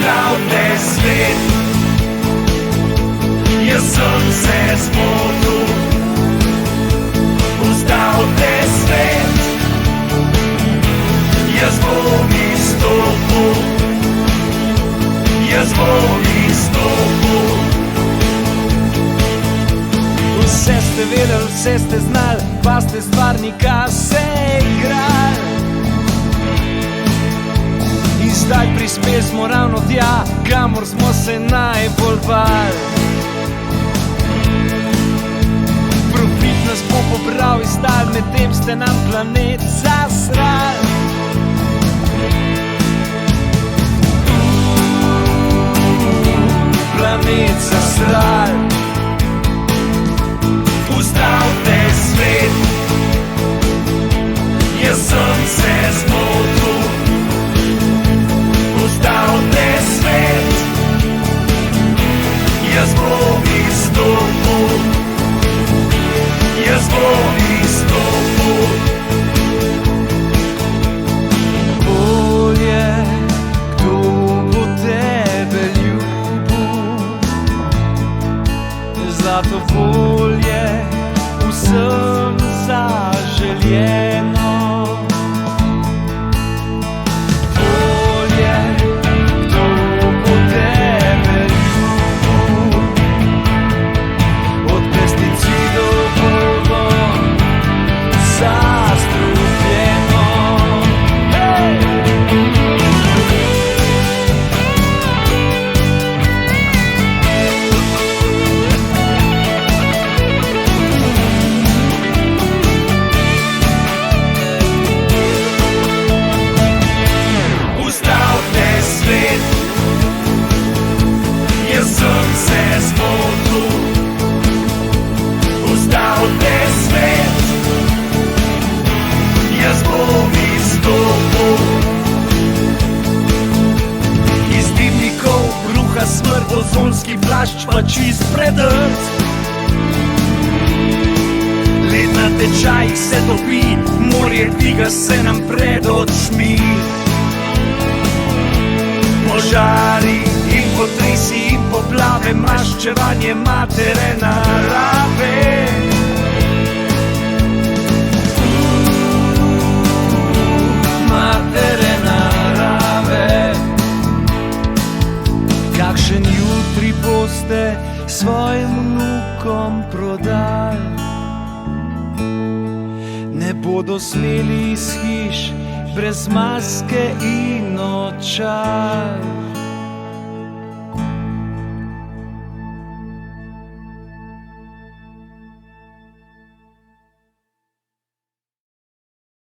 Ustal te svet, jaz sem se zmotil. Ustal te svet, jaz bom izstopil. Jaz bom izstopil. Vse ste vedeli, vse ste znali, pa ste stvarnika se igrali. In zdaj prispeli smo ravno tja, kamor smo se najbolj bali. Profit nas bo pobral iz tal, medtem ste nam planet zasrali. Planet zasrali. Ustal te svet, jaz sem se zmotil. Ustal te svet, jaz bom izstopil. Jaz bom izstopil. Bolje, kdo bo tebe ljubil, zlato volje vsem zaželjeno. Bolje, kdo bo tebe ljubil, od pesticidov bodo zastrupljeno. Hey! Ustal te svet, jaz sem se zmotil. Ustal te svet, jaz bom izstopil. Iz dimnikov bruha smrt, ozonski plašč pa čist predrt. Led na tečajih se topi, morje dviga se nam pred očmi. Požari in potresi in poplave, maščevanje matere narave. Matere narave. Kakšen jutri boste svojim vnukom prodali? Ne bodo smeli iz hiš brez maske in očal.